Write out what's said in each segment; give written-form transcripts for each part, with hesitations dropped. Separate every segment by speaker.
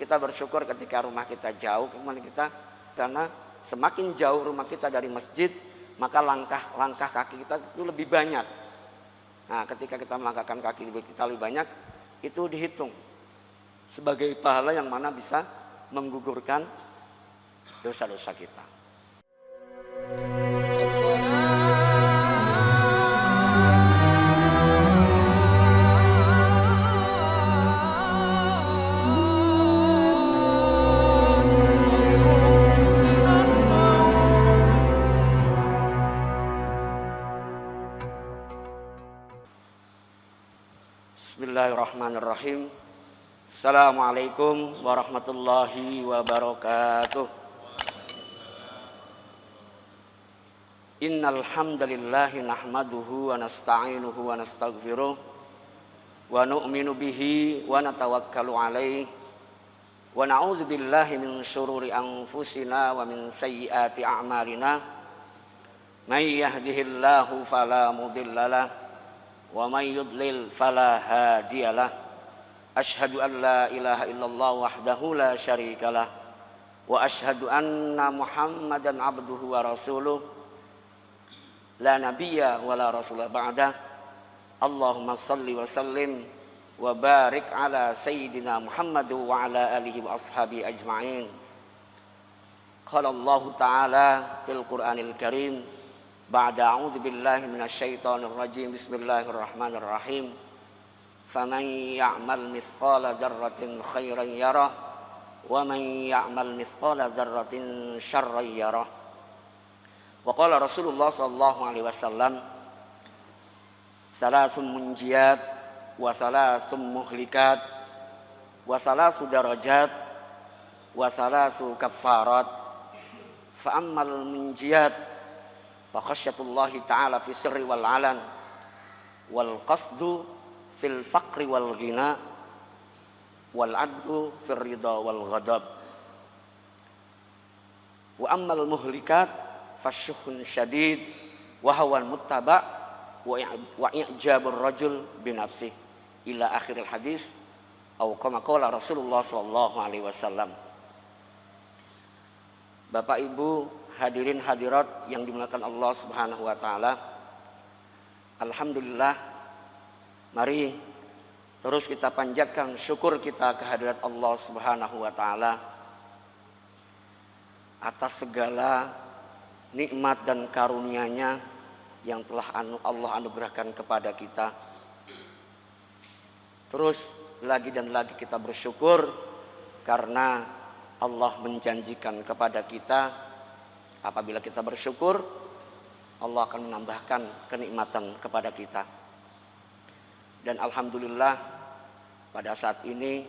Speaker 1: kita bersyukur ketika rumah kita jauh, karena semakin jauh rumah kita dari masjid, maka langkah kaki kita itu lebih banyak. Nah, ketika kita melangkahkan kaki kita lebih banyak, itu dihitung sebagai pahala yang mana bisa menggugurkan dosa-dosa kita. Bismillahirrahmanirrahim. Assalamualaikum warahmatullahi wabarakatuh. Innal hamdalillahi nahmaduhu wa nasta'inuhu wa nastaghfiruh wa nu'minu bihi wa natawakkalu alaihi wa na'udzu billahi min syururi anfusina wa min sayyiati a'malina. May yahdihillahu fala mudhillalah wa may yudlil fala hadiyalah. Asyhadu an la ilaha illallah wahdahu la syarikalah wa asyhadu anna Muhammadan abduhu wa rasuluh la nabiyya wa la rasulah ba'dah. Allahumma salli wa sallim wa barik ala sayyidina Muhammad wa ala alihi wa ashabi ajma'in. Qala Allah ta'ala fil Qur'anil Karim ba'da a'udzu billahi minasyaitonir rajim. Bismillahirrahmanirrahim. Faman ya'mal mithqala dzarratin khairan yarah wa man ya'mal mithqala dzarratin syarran yarah. Wa qala Rasulullah sallallahu alaihi wasallam, salasun munjiyat wa salasun muhlikat wa salasu darajat wa salasu kaffarat. Fa ammal munjiyat fa khasyatullahi ta'ala fi sirri wal alan wal qasdu fil faqri wal ghina wal adlu fil ridha wal ghadab. Wa ammal muhlikat fasyuhun syadid wa hawan muttaba wa i'jabur rajul binafsih ila akhiril hadis atau kama qala Rasulullah sallallahu alaihi wasallam. Bapak Ibu hadirin hadirat yang dimuliakan Allah Subhanahu wa taala, alhamdulillah, mari terus kita panjatkan syukur kita kehadirat Allah Subhanahu wa taala atas segala nikmat dan karunia-Nya yang telah Allah anugerahkan kepada kita. Terus lagi dan lagi kita bersyukur karena Allah menjanjikan kepada kita, apabila kita bersyukur, Allah akan menambahkan kenikmatan kepada kita. Dan alhamdulillah pada saat ini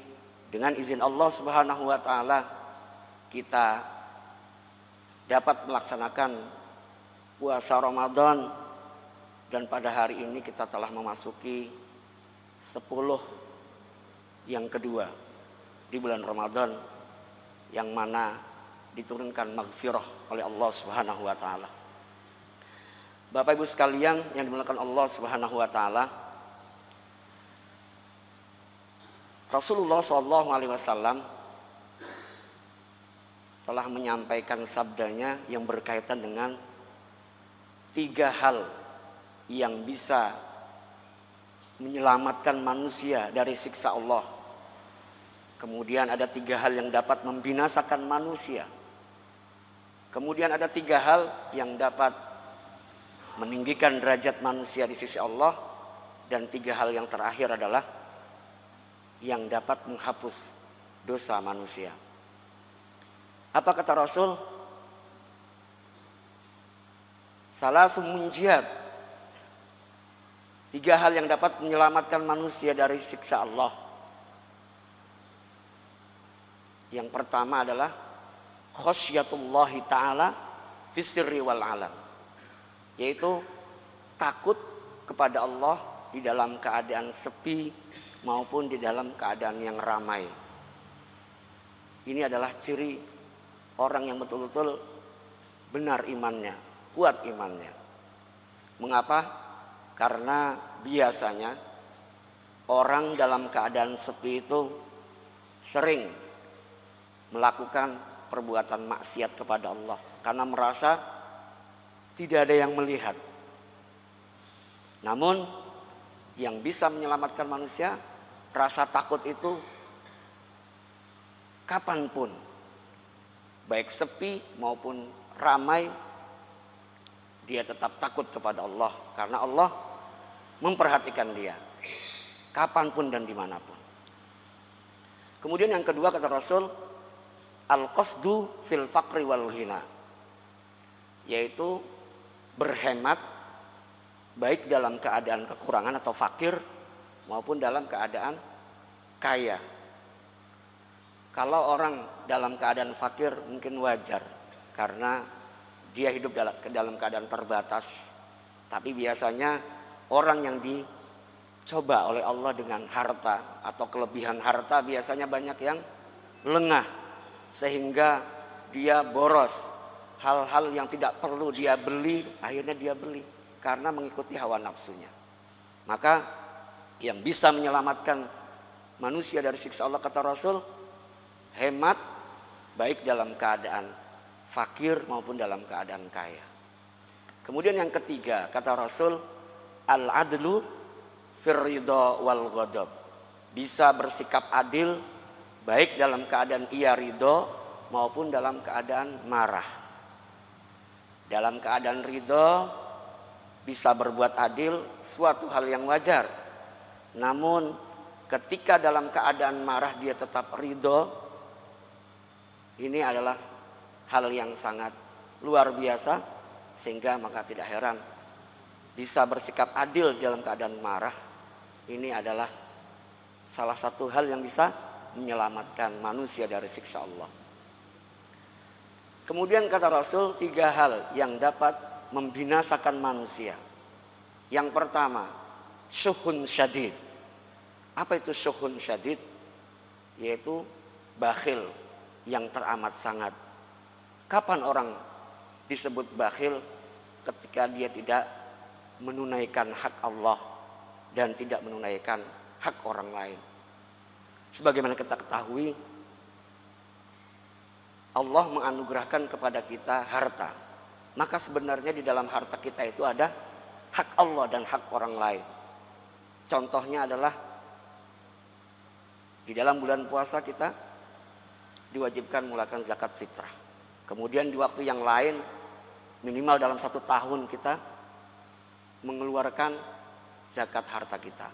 Speaker 1: dengan izin Allah Subhanahu wa taala kita dapat melaksanakan puasa Ramadan, dan pada hari ini kita telah memasuki 10 yang kedua di bulan Ramadan, yang mana diturunkan maghfirah oleh Allah Subhanahu wa taala. Bapak Ibu sekalian yang dimuliakan Allah Subhanahu wa taala, Rasulullah sallallahu alaihi wasallam telah menyampaikan sabdanya yang berkaitan dengan 3 hal yang bisa menyelamatkan manusia dari siksa Allah. Kemudian ada 3 hal yang dapat membinasakan manusia. Kemudian ada 3 hal yang dapat meninggikan derajat manusia di sisi Allah. Dan 3 hal yang terakhir adalah yang dapat menghapus dosa manusia. Apa kata Rasul? Salasun munjiyat, 3 hal yang dapat menyelamatkan manusia dari siksa Allah. Yang pertama adalah khasyatullahi ta'ala fis sirri wal alam, yaitu takut kepada Allah di dalam keadaan sepi maupun di dalam keadaan yang ramai. Ini adalah ciri orang yang betul-betul benar imannya, kuat imannya. Mengapa? Karena biasanya orang dalam keadaan sepi itu sering melakukan perbuatan maksiat kepada Allah karena merasa tidak ada yang melihat. Namun yang bisa menyelamatkan manusia, rasa takut itu kapanpun, baik sepi maupun ramai, dia tetap takut kepada Allah karena Allah memperhatikan dia kapanpun dan dimanapun. Kemudian yang kedua kata Rasul, al-qasdu fil faqri wal ghina, yaitu berhemat baik dalam keadaan kekurangan atau fakir maupun dalam keadaan kaya. Kalau orang dalam keadaan fakir mungkin wajar karena dia hidup dalam keadaan terbatas. Tapi biasanya orang yang dicoba oleh Allah dengan harta atau kelebihan harta biasanya banyak yang lengah sehingga dia boros. Hal-hal yang tidak perlu dia beli akhirnya dia beli karena mengikuti hawa nafsunya. Maka yang bisa menyelamatkan manusia dari siksa Allah kata Rasul, hemat baik dalam keadaan fakir maupun dalam keadaan kaya. Kemudian yang ketiga kata Rasul, al-adlu fir ridha wal ghadab, bisa bersikap adil baik dalam keadaan ia ridho maupun dalam keadaan marah. Dalam keadaan ridho bisa berbuat adil, suatu hal yang wajar. Namun ketika dalam keadaan marah dia tetap ridho, ini adalah hal yang sangat luar biasa, sehingga maka tidak heran bisa bersikap adil dalam keadaan marah. Ini adalah salah satu hal yang bisa menyelamatkan manusia dari siksa Allah. Kemudian kata Rasul, 3 hal yang dapat membinasakan manusia. Yang pertama, syuhun syadid. Apa itu syuhun syadid? Yaitu bakhil yang teramat sangat. Kapan orang disebut bakhil? Ketika dia tidak menunaikan hak Allah dan tidak menunaikan hak orang lain. Sebagaimana kita ketahui, Allah menganugerahkan kepada kita harta. Maka sebenarnya di dalam harta kita itu ada hak Allah dan hak orang lain. Contohnya adalah di dalam bulan puasa kita diwajibkan mengeluarkan zakat fitrah. Kemudian di waktu yang lain minimal dalam 1 tahun kita mengeluarkan zakat harta kita.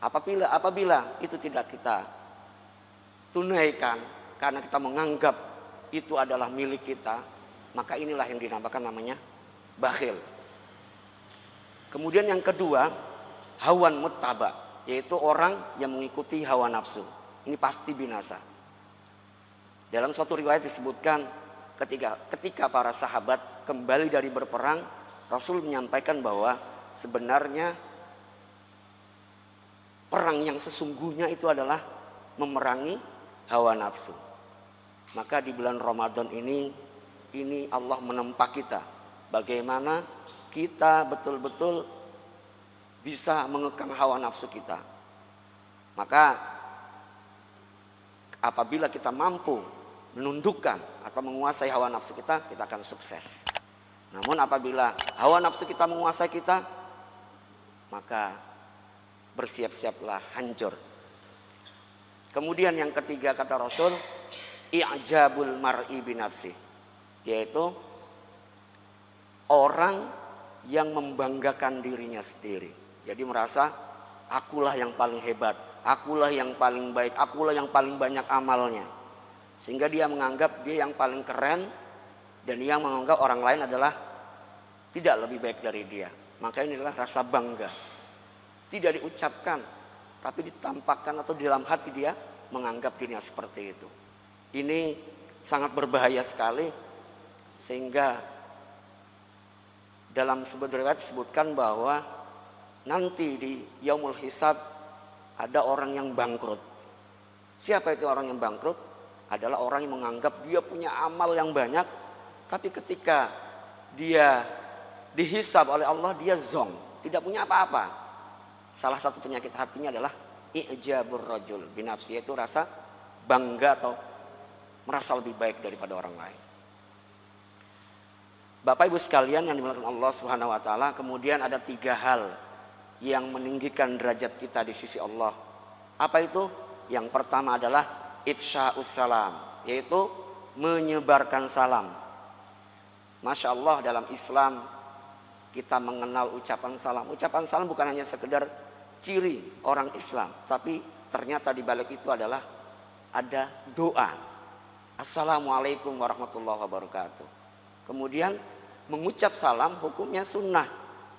Speaker 1: Apabila itu tidak kita tunaikan karena kita menganggap itu adalah milik kita, maka inilah yang dinamakan namanya bakhil. Kemudian yang kedua, hawan muttaba, yaitu orang yang mengikuti hawa nafsu. Ini pasti binasa. Dalam suatu riwayat disebutkan ketika para sahabat kembali dari berperang, Rasul menyampaikan bahwa sebenarnya perang yang sesungguhnya itu adalah memerangi hawa nafsu. Maka di bulan Ramadan ini Allah menempa kita bagaimana kita betul-betul bisa mengekang hawa nafsu kita. Maka apabila kita mampu menundukkan atau menguasai hawa nafsu kita akan sukses. Namun apabila hawa nafsu kita menguasai kita, maka bersiap-siaplah hancur. Kemudian yang ketiga kata Rasul, i'jabul mar'i binafsi, yaitu orang yang membanggakan dirinya sendiri. Jadi merasa akulah yang paling hebat, akulah yang paling baik, akulah yang paling banyak amalnya. Sehingga dia menganggap dia yang paling keren dan dia menganggap orang lain adalah tidak lebih baik dari dia. Maka inilah rasa bangga. Tidak diucapkan tapi ditampakkan atau di dalam hati dia menganggap dirinya seperti itu. Ini sangat berbahaya sekali, sehingga dalam sebuah riwayat disebutkan bahwa nanti di yaumul hisab ada orang yang bangkrut. Siapa itu orang yang bangkrut? Adalah orang yang menganggap dia punya amal yang banyak, tapi ketika dia dihisab oleh Allah dia zong, tidak punya apa-apa. Salah satu penyakit hatinya adalah i'jabur rajul binafsi, yaitu rasa bangga atau merasa lebih baik daripada orang lain. Bapak Ibu sekalian yang dimuliakan Allah Subhanahu wa taala, kemudian ada 3 hal yang meninggikan derajat kita di sisi Allah. Apa itu? Yang pertama adalah ifsya'us salam, yaitu menyebarkan salam. Masya Allah, dalam Islam kita mengenal ucapan salam. Ucapan salam bukan hanya sekedar ciri orang Islam, tapi ternyata di balik itu adalah ada doa. Assalamualaikum warahmatullahi wabarakatuh. Kemudian mengucap salam hukumnya sunnah.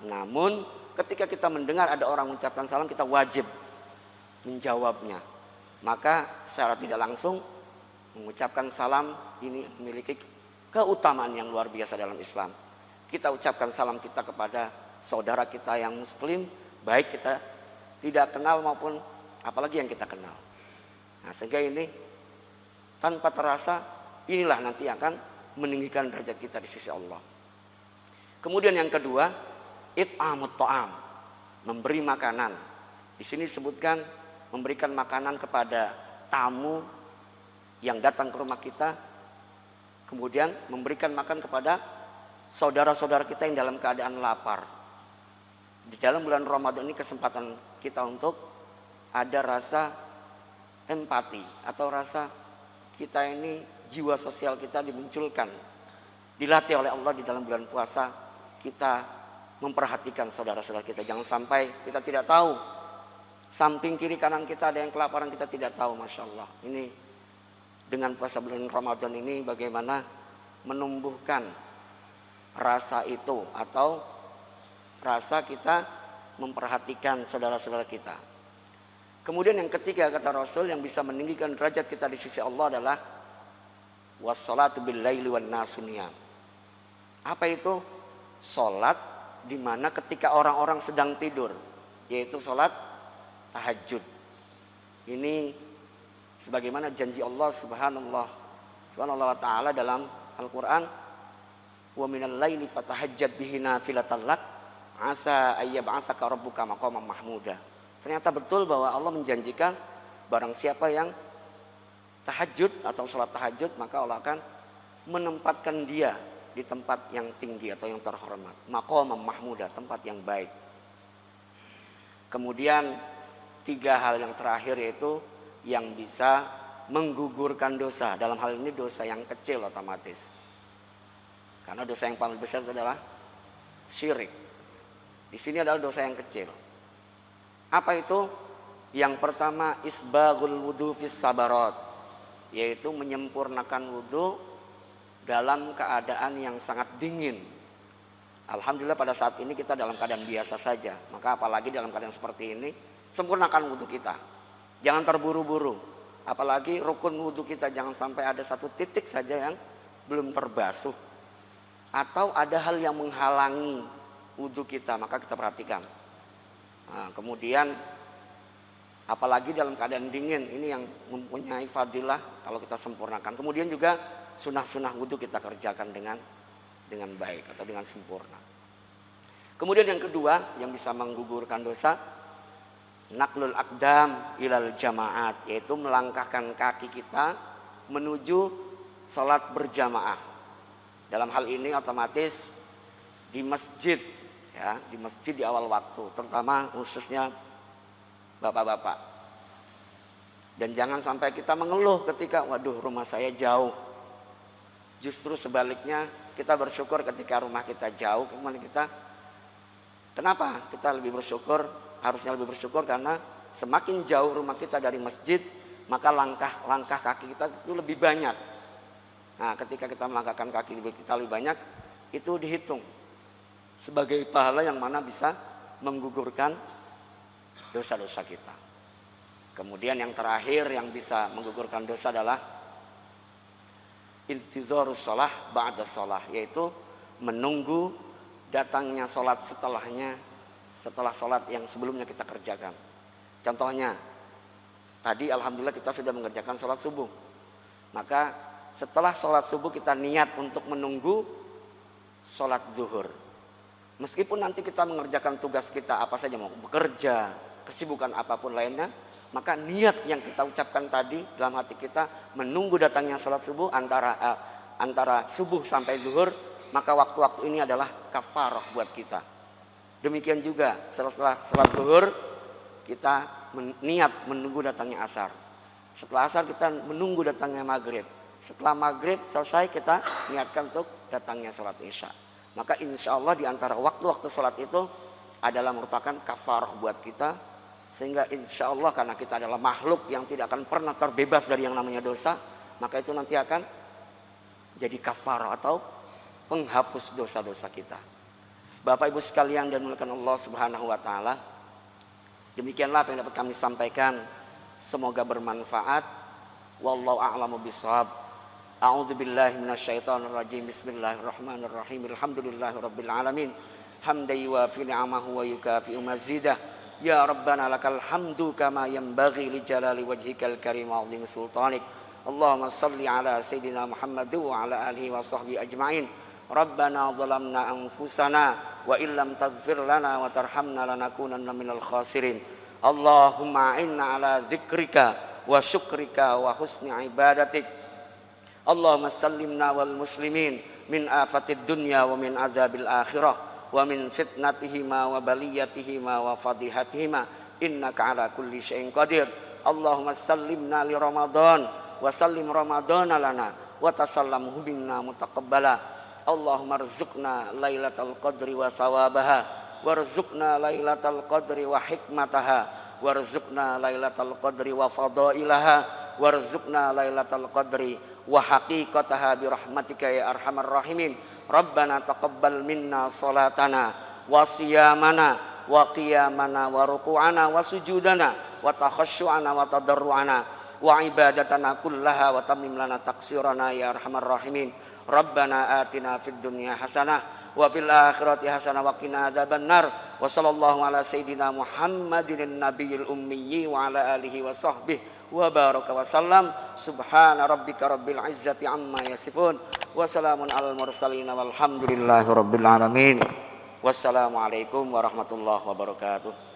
Speaker 1: Namun ketika kita mendengar ada orang mengucapkan salam, kita wajib menjawabnya. Maka secara tidak langsung mengucapkan salam ini memiliki keutamaan yang luar biasa dalam Islam. Kita ucapkan salam kita kepada saudara kita yang muslim, baik kita tidak kenal maupun apalagi yang kita kenal. Nah, sehingga ini tanpa terasa inilah nanti akan meninggikan derajat kita di sisi Allah. Kemudian yang kedua, it'amut ta'am, memberi makanan. Di sini disebutkan memberikan makanan kepada tamu yang datang ke rumah kita, kemudian memberikan makan kepada saudara-saudara kita yang dalam keadaan lapar. Di dalam bulan Ramadan ini kesempatan kita untuk ada rasa empati atau rasa kita ini jiwa sosial kita dimunculkan, dilatih oleh Allah di dalam bulan puasa. Kita memperhatikan saudara-saudara kita. Jangan sampai kita tidak tahu samping kiri kanan kita ada yang kelaparan, kita tidak tahu. Masya Allah, ini dengan puasa bulan Ramadan ini bagaimana menumbuhkan rasa itu atau rasa kita memperhatikan saudara-saudara kita. Kemudian yang ketiga kata Rasul yang bisa meninggikan derajat kita di sisi Allah adalah wassalatu bil laili wan nasu niyam. Apa itu? Salat di mana ketika orang-orang sedang tidur, yaitu salat tahajud. Ini sebagaimana janji Allah Subhanahu wa taala dalam Al-Qur'an, wa minal laili fatahajjad bihi nafilatan lak asa ayyab'atsaka rabbuka maqaman mahmuda. Ternyata betul bahwa Allah menjanjikan barang siapa yang tahajud atau sholat tahajud, maka Allah akan menempatkan dia di tempat yang tinggi atau yang terhormat, maqaman mahmuda, tempat yang baik. Kemudian 3 hal yang terakhir yaitu yang bisa menggugurkan dosa. Dalam hal ini dosa yang kecil otomatis, karena dosa yang paling besar itu adalah syirik. Di sini adalah dosa yang kecil. Apa itu? Yang pertama isbaghul wudu fis sabarat, yaitu menyempurnakan wudu dalam keadaan yang sangat dingin. Alhamdulillah pada saat ini kita dalam keadaan biasa saja, maka apalagi dalam keadaan seperti ini, sempurnakan wudu kita. Jangan terburu-buru. Apalagi rukun wudu kita jangan sampai ada 1 titik saja yang belum terbasuh, atau ada hal yang menghalangi wudu kita, maka kita perhatikan. Nah, kemudian apalagi dalam keadaan dingin, ini yang mempunyai fadilah kalau kita sempurnakan. Kemudian juga sunah-sunah wudu kita kerjakan dengan baik atau dengan sempurna. Kemudian yang kedua yang bisa menggugurkan dosa, naklul aqdam ilal jamaat, yaitu melangkahkan kaki kita menuju sholat berjamaah. Dalam hal ini otomatis di masjid, ya, di masjid di awal waktu, terutama khususnya bapak-bapak. Dan jangan sampai kita mengeluh ketika waduh rumah saya jauh. Justru sebaliknya kita bersyukur ketika rumah kita jauh. Kemudian kenapa kita lebih bersyukur? Harusnya lebih bersyukur karena semakin jauh rumah kita dari masjid, maka langkah kaki kita itu lebih banyak. Nah, ketika kita melangkahkan kaki kita lebih banyak, itu dihitung sebagai pahala yang mana bisa menggugurkan dosa-dosa kita. Kemudian yang terakhir yang bisa menggugurkan dosa adalah intizarus shalah ba'da shalah, yaitu menunggu datangnya sholat setelah sholat yang sebelumnya kita kerjakan. Contohnya tadi alhamdulillah kita sudah mengerjakan sholat subuh, maka setelah sholat subuh kita niat untuk menunggu sholat zuhur. Meskipun nanti kita mengerjakan tugas kita apa saja, mau bekerja, kesibukan apapun lainnya, Maka niat yang kita ucapkan tadi dalam hati kita menunggu datangnya sholat subuh antara subuh sampai zuhur, maka waktu-waktu ini adalah kafarah buat kita. Demikian juga setelah sholat zuhur kita niat menunggu datangnya asar. Setelah asar kita menunggu datangnya maghrib. Setelah maghrib selesai kita niatkan untuk datangnya sholat isya. Maka insya Allah di antara waktu-waktu sholat itu adalah merupakan kafarah buat kita. Sehingga insya Allah karena kita adalah makhluk yang tidak akan pernah terbebas dari yang namanya dosa, maka itu nanti akan jadi kafarah atau penghapus dosa-dosa kita. Bapak Ibu sekalian dan dimuliakan Allah Subhanahu wa taala, demikianlah apa yang dapat kami sampaikan. Semoga bermanfaat. Wallahu a'lamu bishawab. A'udzu billahi minasyaitonir rajim. Bismillahirrahmanirrahim. Alhamdulillahirabbil alamin. Hamdan yuwafi ni'amahu wa yukafi'u mazidah. Ya Rabbana lakal hamdu kama yanbaghi li jalali wajhikal karim wa 'azimi sultanik. Allahumma shalli ala sayyidina Muhammad wa ala alihi wa sahbihi ajma'in. Rabbana zalamna anfusana wa illam taghfir lana wa tarhamna lanakunanna minal khasirin. Allahumma inna ala dzikrika wa syukrika wa husni ibadatik. Allahumma sallimna wal muslimin min afatid dunya wa min azabil akhirah wa min fitnatihima wa baliyatihima wa fadihatihima innaka ala kulli syai'in qadir. Allahumma sallimna li Ramadan wa sallim Ramadana lana wa tasallamhu minna mutaqabbala. Allahumma rzuqna lailatal qadri wa thawabaha warzuqna lailatal qadri wa hikmataha warzuqna lailatal qadri wa fadailaha warzuqna lailatal qadri wa haqiqataha bi rahmatika ya arhamar rahimin. Rabbana taqabbal minna salatana wa siyamana wa qiyamana wa ruku'ana wa sujudana wa takhasyu'ana wa tadarru'ana wa ibadatana kullaha wa tammim lana taqsirana ya arhamar rahimin. Rabbana atina fid dunya hasanah wa fil akhirati hasanah wa qina adzabannar. Wa sallallahu ala sayyidina Muhammadin nabiyil ummi wa ala alihi wa sahbihi wa baraka wa sallam. Subhana rabbika rabbil izzati amma yasifun wa salamun alal mursalin walhamdulillahi rabbil alamin. Wassalamualaikum warahmatullahi wabarakatuh.